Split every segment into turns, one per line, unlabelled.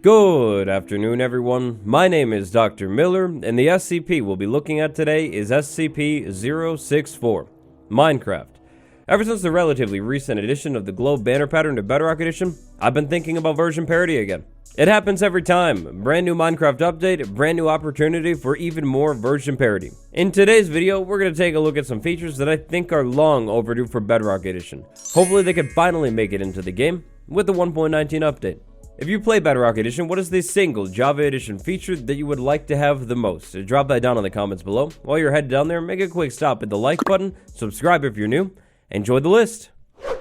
Good afternoon, everyone. My name is Dr. Miller, and the SCP we'll be looking at today is SCP-064, Minecraft. Ever since the relatively recent addition of the globe banner pattern to Bedrock Edition, I've been thinking about version parity again. It happens every time. Brand new Minecraft update, brand new opportunity for even more version parity. In today's video, we're going to take a look at some features that I think are long overdue for Bedrock Edition. Hopefully they can finally make it into the game with the 1.19 update. If you play Bedrock Edition, what is the single Java Edition feature that you would like to have the most? Drop that down in the comments below. While you're headed down there, make a quick stop at the like button, subscribe if you're new, enjoy the list.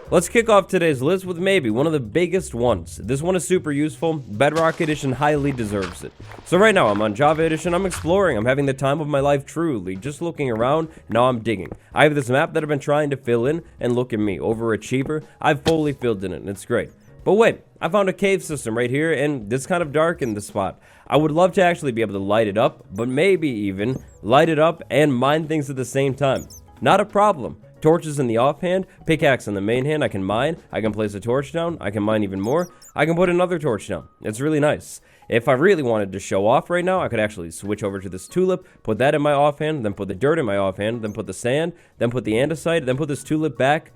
Let's kick off today's list with maybe one of the biggest ones. This one is super useful. Bedrock Edition highly deserves it. So right now I'm on Java Edition, I'm exploring, I'm having the time of my life truly, just looking around, now I'm digging. I have this map that I've been trying to fill in, and look at me, overachiever, I've fully filled in it, and it's great. But wait, I found a cave system right here, and it's kind of dark in the spot. I would love to actually be able to light it up, but maybe even light it up and mine things at the same time. Not a problem. Torches in the offhand, pickaxe in the main hand, I can mine, I can place a torch down, I can mine even more, I can put another torch down. It's really nice. If I really wanted to show off right now, I could actually switch over to this tulip, put that in my offhand, then put the dirt in my offhand, then put the sand, then put the andesite, then put this tulip back.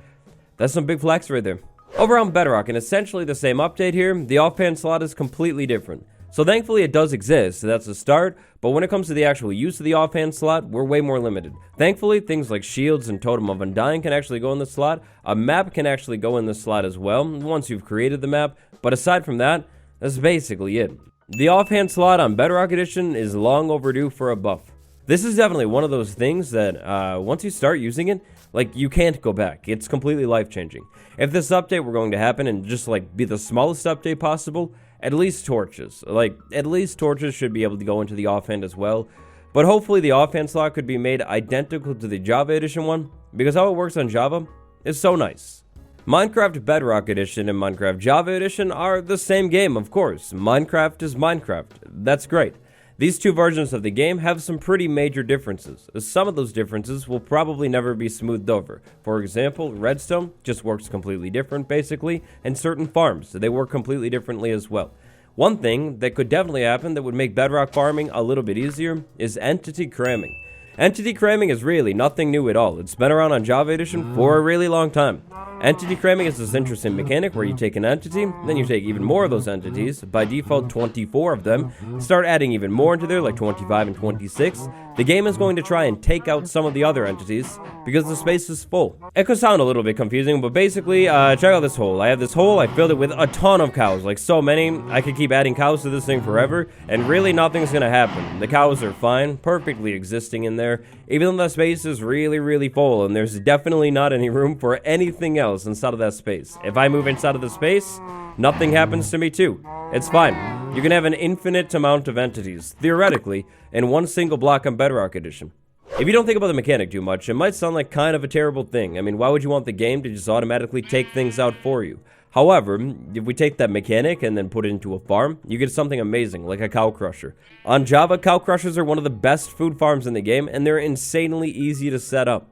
That's some big flex right there. Over on Bedrock, and essentially the same update here, the offhand slot is completely different. So thankfully it does exist, so that's a start, but when it comes to the actual use of the offhand slot, we're way more limited. Thankfully, things like shields and Totem of Undying can actually go in the slot. A map can actually go in the slot as well, once you've created the map, but aside from that, that's basically it. The offhand slot on Bedrock Edition is long overdue for a buff. This is definitely one of those things that, once you start using it, like, you can't go back. It's completely life-changing. If this update were going to happen and just, like, be the smallest update possible, at least torches. Like, at least torches should be able to go into the offhand as well. But hopefully the offhand slot could be made identical to the Java Edition one, because how it works on Java is so nice. Minecraft Bedrock Edition and Minecraft Java Edition are the same game, of course. Minecraft is Minecraft. That's great. These two versions of the game have some pretty major differences. Some of those differences will probably never be smoothed over. For example, redstone just works completely different basically, and certain farms, they work completely differently as well. One thing that could definitely happen that would make bedrock farming a little bit easier is entity cramming. Entity cramming is really nothing new at all. It's been around on Java Edition for a really long time. Entity cramming is this interesting mechanic where you take an entity, then you take even more of those entities, by default 24 of them, start adding even more into there, like 25 and 26. The game is going to try and take out some of the other entities, because the space is full. It could sound a little bit confusing, but basically, check out this hole. I have this hole, I filled it with a ton of cows, like so many. I could keep adding cows to this thing forever, and really nothing's gonna happen. The cows are fine, perfectly existing in there, even though the space is really full, and there's definitely not any room for anything else inside of that space. If I move inside of the space, nothing happens to me too. It's fine. You can have an infinite amount of entities, theoretically, in one single block on Bedrock Edition. If you don't think about the mechanic too much, it might sound like kind of a terrible thing. I mean, why would you want the game to just automatically take things out for you? However, if we take that mechanic and then put it into a farm, you get something amazing, like a cow crusher. On Java, cow crushers are one of the best food farms in the game, and they're insanely easy to set up.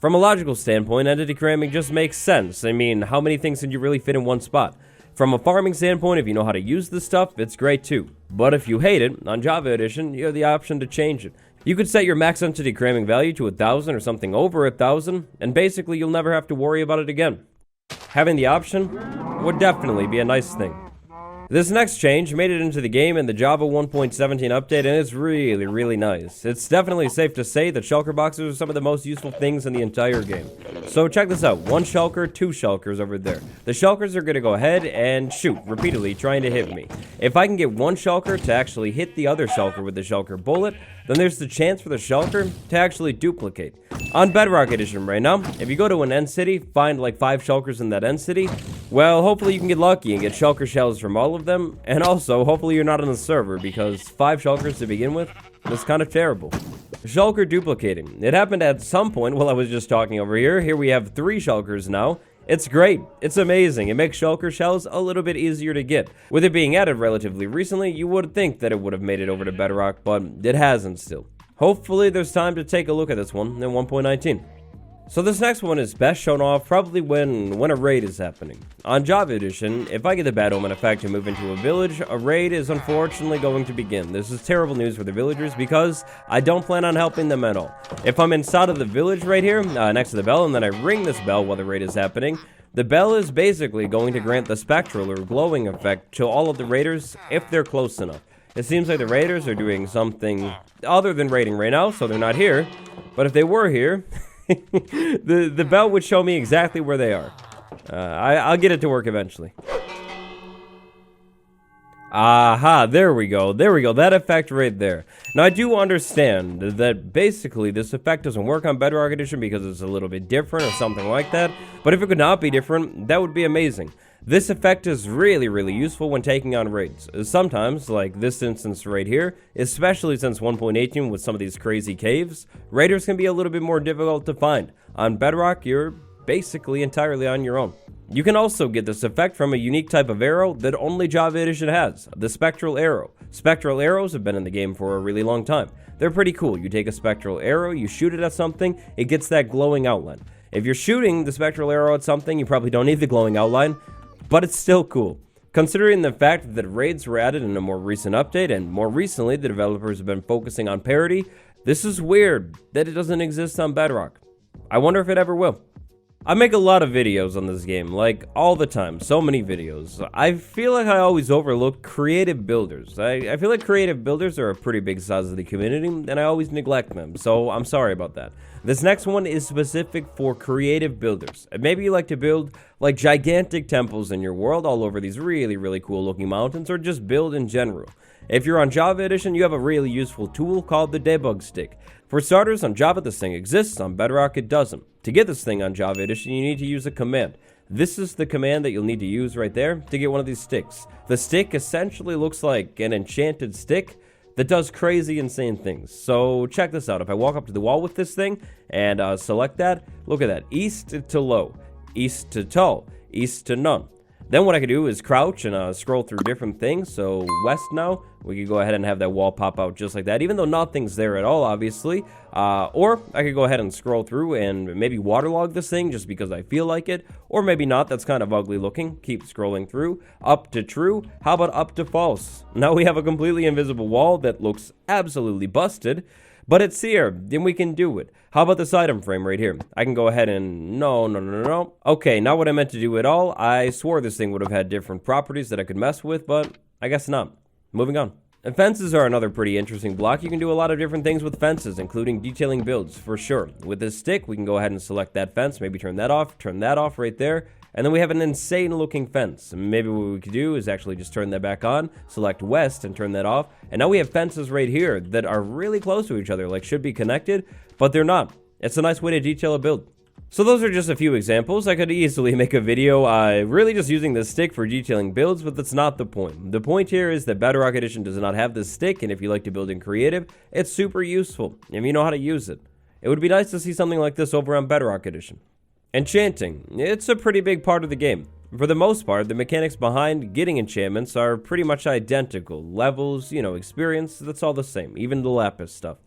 From a logical standpoint, entity cramming just makes sense. I mean, how many things can you really fit in one spot? From a farming standpoint, if you know how to use this stuff, it's great too. But if you hate it, on Java Edition, you have the option to change it. You could set your max entity cramming value to 1,000 or something over 1,000, and basically you'll never have to worry about it again. Having the option would definitely be a nice thing. This next change made it into the game in the Java 1.17 update, and it's really nice. It's definitely safe to say that shulker boxes are some of the most useful things in the entire game. So check this out, one shulker, two shulkers over there. The shulkers are going to go ahead and shoot repeatedly, trying to hit me. If I can get one shulker to actually hit the other shulker with the shulker bullet, then there's the chance for the shulker to actually duplicate. On Bedrock Edition right now, if you go to an end city, find like 5 shulkers in that end city, well, hopefully you can get lucky and get shulker shells from all of them, and also, hopefully you're not on the server, because 5 shulkers to begin with, that's kind of terrible. Shulker duplicating. It happened at some point while I was just talking over here. Here we have 3 shulkers now. It's great. It's amazing. It makes shulker shells a little bit easier to get. With it being added relatively recently, you would think that it would have made it over to Bedrock, but it hasn't still. Hopefully there's time to take a look at this one in 1.19. So this next one is best shown off probably when a raid is happening. On Java Edition, if I get the Bad Omen effect to move into a village, a raid is unfortunately going to begin. This is terrible news for the villagers because I don't plan on helping them at all. If I'm inside of the village right here, next to the bell, and then I ring this bell while the raid is happening, the bell is basically going to grant the spectral or glowing effect to all of the raiders if they're close enough. It seems like the raiders are doing something other than raiding right now, so they're not here. But if they were here... the bell would show me exactly where they are. I'll get it to work eventually. Aha, there we go, that effect right there. Now I do understand that basically this effect doesn't work on Bedrock Edition because it's a little bit different or something like that, but if it could not be different, that would be amazing. This effect is really useful when taking on raids. Sometimes, like this instance right here, especially since 1.18 with some of these crazy caves, raiders can be a little bit more difficult to find. On Bedrock, you're basically entirely on your own. You can also get this effect from a unique type of arrow that only Java Edition has, the Spectral arrow. Spectral arrows have been in the game for a really long time. They're pretty cool. You take a Spectral arrow, you shoot it at something, it gets that glowing outline. If you're shooting the Spectral arrow at something, you probably don't need the glowing outline, but it's still cool. Considering the fact that raids were added in a more recent update, and more recently the developers have been focusing on parity, this is weird that it doesn't exist on Bedrock. I wonder if it ever will. I make a lot of videos on this game, like all the time, so many videos. I feel like I always overlook creative builders. I feel like creative builders are a pretty big size of the community, and I always neglect them, so I'm sorry about that. This next one is specific for creative builders. Maybe you like to build like gigantic temples in your world all over these really cool looking mountains, or just build in general. If you're on Java Edition, you have a really useful tool called the DEBUG stick. For starters, on Java this thing exists, on Bedrock it doesn't. To get this thing on Java Edition, you need to use a command. This is the command that you'll need to use right there to get one of these sticks. The stick essentially looks like an enchanted stick that does crazy insane things. So check this out. If I walk up to the wall with this thing and select that, look at that. East to low, east to tall, east to none. Then what I could do is crouch and scroll through different things. So west now, we could go ahead and have that wall pop out just like that, even though nothing's there at all, obviously. Or I could go ahead and scroll through and maybe waterlog this thing just because I feel like it. Or maybe not, that's kind of ugly looking. Keep scrolling through. Up to true. How about up to false? Now we have a completely invisible wall that looks absolutely busted. But it's here, then we can do it. How about this item frame right here? I can go ahead and... No. Okay, not what I meant to do at all. I swore this thing would have had different properties that I could mess with, but I guess not. Moving on. And fences are another pretty interesting block. You can do a lot of different things with fences, including detailing builds, for sure. With this stick, we can go ahead and select that fence, maybe turn that off right there. And then we have an insane looking fence. Maybe what we could do is actually just turn that back on, select west and turn that off. And now we have fences right here that are really close to each other, like should be connected, but they're not. It's a nice way to detail a build. So those are just a few examples. I could easily make a video really just using this stick for detailing builds, but that's not the point. The point here is that Bedrock Edition does not have this stick, and if you like to build in creative, it's super useful if you know how to use it. It would be nice to see something like this over on Bedrock Edition. Enchanting. It's a pretty big part of the game. For the most part, the mechanics behind getting enchantments are pretty much identical. Levels, experience, that's all the same, even the lapis stuff.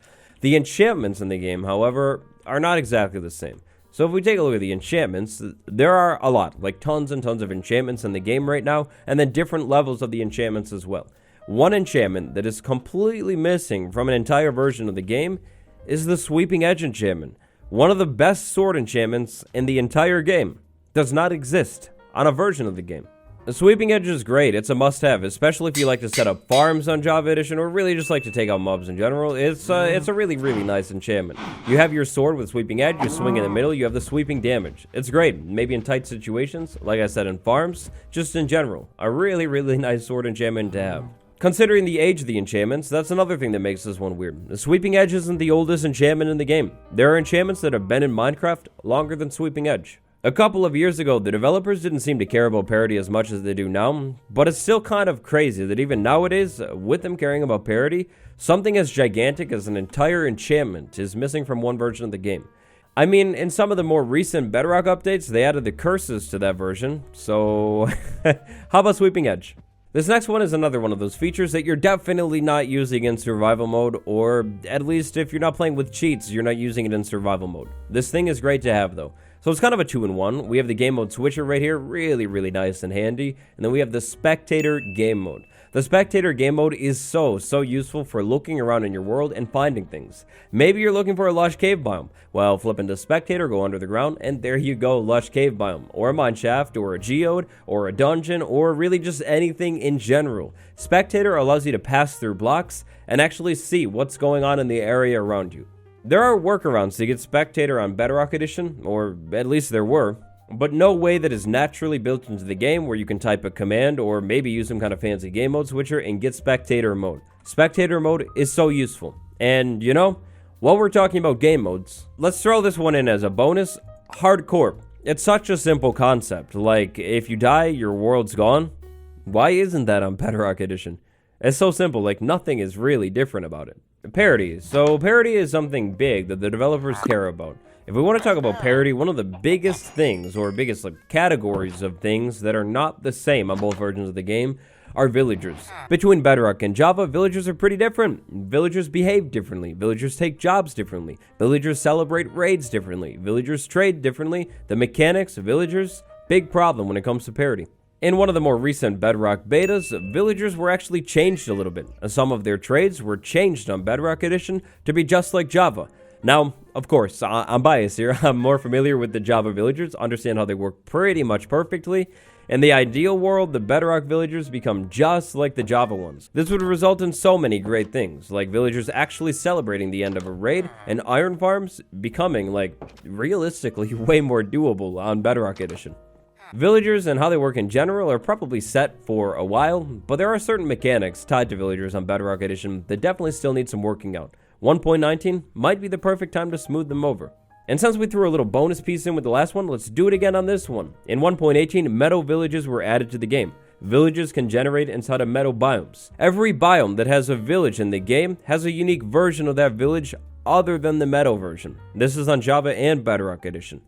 The enchantments in the game, however, are not exactly the same. So if we take a look at the enchantments, there are a lot, like tons and tons of enchantments in the game right now, and then different levels of the enchantments as well. One enchantment that is completely missing from an entire version of the game is the Sweeping Edge enchantment. One of the best sword enchantments in the entire game does not exist on a version of the game. The Sweeping Edge is great. It's a must-have, especially if you like to set up farms on Java Edition or really just like to take out mobs in general. It's a really nice enchantment. You have your sword with Sweeping Edge, you swing in the middle, you have the sweeping damage. It's great, maybe in tight situations, like I said in farms, just in general. A really nice sword enchantment to have. Considering the age of the enchantments, that's another thing that makes this one weird. The Sweeping Edge isn't the oldest enchantment in the game. There are enchantments that have been in Minecraft longer than Sweeping Edge. A couple of years ago, the developers didn't seem to care about parity as much as they do now, but it's still kind of crazy that even nowadays, with them caring about parity, something as gigantic as an entire enchantment is missing from one version of the game. I mean, in some of the more recent Bedrock updates, they added the curses to that version, so how about Sweeping Edge? This next one is another one of those features that you're definitely not using in survival mode, or at least if you're not playing with cheats, you're not using it in survival mode. This thing is great to have though. So it's kind of a 2-in-1. We have the game mode switcher right here, really nice and handy, and then we have the spectator game mode. The spectator game mode is so useful for looking around in your world and finding things. Maybe you're looking for a lush cave biome. Well, flip into spectator, go under the ground, and there you go, lush cave biome, or a mine shaft, or a geode, or a dungeon, or really just anything in general. Spectator allows you to pass through blocks and actually see what's going on in the area around you. There are workarounds to get spectator on Bedrock Edition, or at least there were, but no way that is naturally built into the game where you can type a command or maybe use some kind of fancy game mode switcher and get spectator mode. Spectator mode is so useful. And you know, while we're talking about game modes, let's throw this one in as a bonus. Hardcore. It's such a simple concept. Like, if you die, your world's gone. Why isn't that on Bedrock Edition? It's so simple, like nothing is really different about it. Parity. So parity is something big that the developers care about. If we want to talk about parity, one of the biggest things, or biggest categories of things that are not the same on both versions of the game, are villagers. Between Bedrock and Java, villagers are pretty different. Villagers behave differently. Villagers take jobs differently. Villagers celebrate raids differently. Villagers trade differently. The mechanics of villagers, big problem when it comes to parity. In one of the more recent Bedrock betas, villagers were actually changed a little bit. Some of their trades were changed on Bedrock Edition to be just like Java. Now, of course, I'm biased here. I'm more familiar with the Java villagers, understand how they work pretty much perfectly. In the ideal world, the Bedrock villagers become just like the Java ones. This would result in so many great things, like villagers actually celebrating the end of a raid, and iron farms becoming, like, realistically way more doable on Bedrock Edition. Villagers and how they work in general are probably set for a while, but there are certain mechanics tied to villagers on Bedrock Edition that definitely still need some working out. 1.19 might be the perfect time to smooth them over. And since we threw a little bonus piece in with the last one, let's do it again on this one. In 1.18, meadow villages were added to the game. Villages can generate inside of meadow biomes. Every biome that has a village in the game has a unique version of that village other than the meadow version. This is on Java and Bedrock Edition.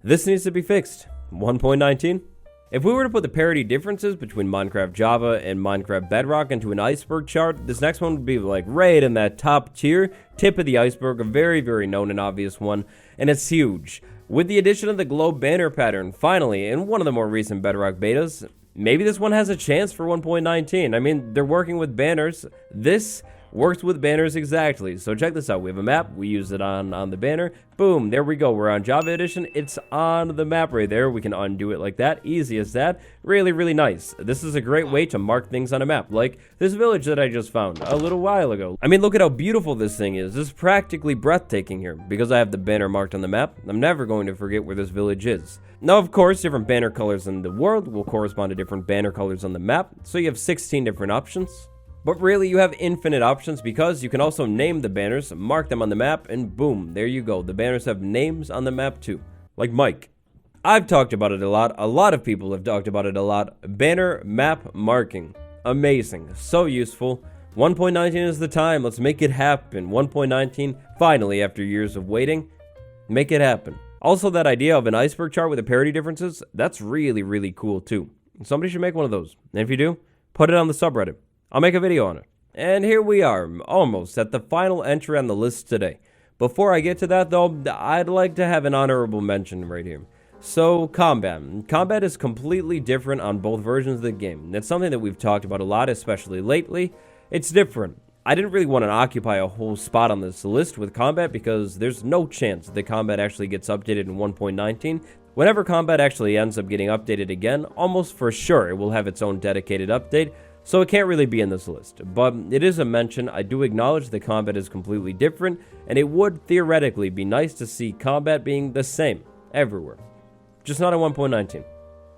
This needs to be fixed. 1.19. If we were to put the parity differences between Minecraft Java and Minecraft Bedrock into an iceberg chart, this next one would be like right in that top tier, tip of the iceberg, a very known and obvious one, and it's huge. With the addition of the globe banner pattern, finally, in one of the more recent Bedrock betas, maybe this one has a chance for 1.19. I mean, they're working with banners. This works with banners exactly. So check this out. We have a map. We use it on the banner. Boom. There we go. We're on Java Edition. It's on the map right there. We can undo it like that. Easy as that. Really nice. This is a great way to mark things on a map. Like this village that I just found a little while ago. I mean, look at how beautiful this thing is. This is practically breathtaking here. Because I have the banner marked on the map, I'm never going to forget where this village is. Now, of course, different banner colors in the world will correspond to different banner colors on the map. So you have 16 different options. But really, you have infinite options because you can also name the banners, mark them on the map, and boom, there you go. The banners have names on the map too, like Mike. I've talked about it a lot of people have talked about it a lot. Banner map marking. Amazing, so useful. 1.19 is the time, let's make it happen. 1.19, finally, after years of waiting, make it happen. Also, that idea of an iceberg chart with the parity differences, that's really cool too. Somebody should make one of those, and if you do, put it on the subreddit. I'll make a video on it. And here we are, almost at the final entry on the list today. Before I get to that though, I'd like to have an honorable mention right here. So, combat. Combat is completely different on both versions of the game. It's something that we've talked about a lot, especially lately. It's different. I didn't really want to occupy a whole spot on this list with combat because there's no chance that combat actually gets updated in 1.19. Whenever combat actually ends up getting updated again, almost for sure it will have its own dedicated update. So it can't really be in this list, but it is a mention. I do acknowledge the combat is completely different, and it would theoretically be nice to see combat being the same everywhere, just not in 1.19.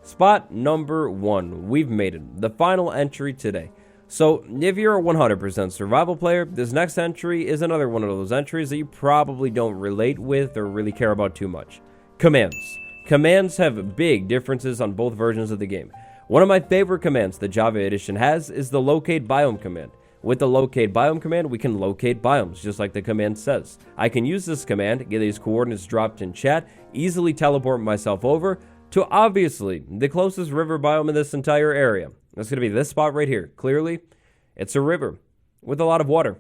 Spot number 1, we've made it, the final entry today. So if you're a 100% survival player, this next entry is another one of those entries that you probably don't relate with or really care about too much. Commands. Commands have big differences on both versions of the game. One of my favorite commands the Java Edition has is the locate biome command. With the locate biome command, we can locate biomes, just like the command says. I can use this command, get these coordinates dropped in chat, easily teleport myself over to obviously the closest river biome in this entire area. That's going to be this spot right here. Clearly, it's a river with a lot of water.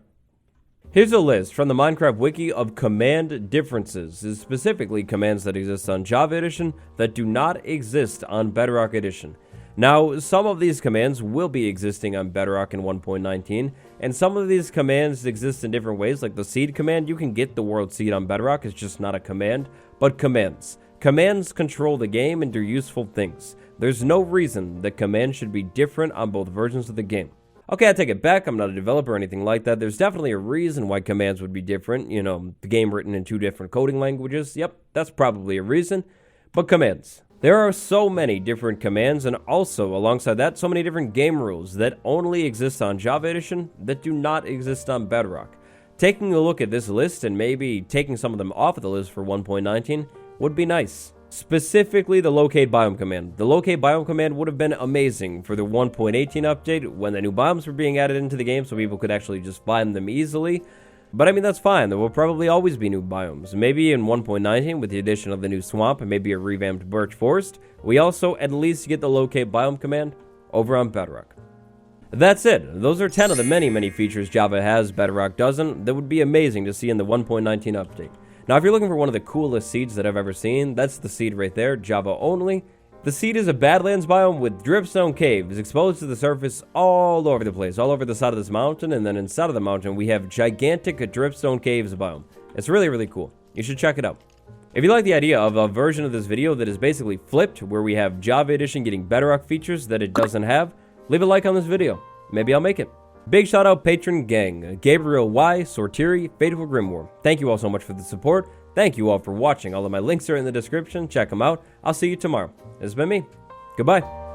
Here's a list from the Minecraft wiki of command differences, specifically commands that exist on Java Edition that do not exist on Bedrock Edition. Now, some of these commands will be existing on Bedrock in 1.19, and some of these commands exist in different ways, like the seed command. You can get the world seed on Bedrock, it's just not a command, but commands. Commands control the game and do useful things. There's no reason that commands should be different on both versions of the game. Okay, I take it back, I'm not a developer or anything like that. There's definitely a reason why commands would be different. You know, the game written in 2 different coding languages. Yep, that's probably a reason. But commands. There are so many different commands, and also, alongside that, so many different game rules that only exist on Java Edition that do not exist on Bedrock. Taking a look at this list and maybe taking some of them off of the list for 1.19 would be nice. Specifically, the locate biome command. The locate biome command would have been amazing for the 1.18 update when the new biomes were being added into the game so people could actually just find them easily. But I mean, that's fine. There will probably always be new biomes. Maybe in 1.19 with the addition of the new swamp and maybe a revamped birch forest, we also at least get the locate biome command over on Bedrock. That's it. Those are 10 of the many features Java has Bedrock doesn't that would be amazing to see in the 1.19 update. Now, if you're looking for one of the coolest seeds that I've ever seen, that's the seed right there, Java only. The seed is a Badlands biome with dripstone caves exposed to the surface all over the place, all over the side of this mountain, and then inside of the mountain we have gigantic dripstone caves biome. It's really cool. You should check it out. If you like the idea of a version of this video that is basically flipped, where we have Java Edition getting Bedrock features that it doesn't have, leave a like on this video. Maybe I'll make it. Big shout out patron gang, Gabriel Y, Sortiri, Fateful Grimoire. Thank you all so much for the support. Thank you all for watching. All of my links are in the description. Check them out. I'll see you tomorrow. This has been me. Goodbye.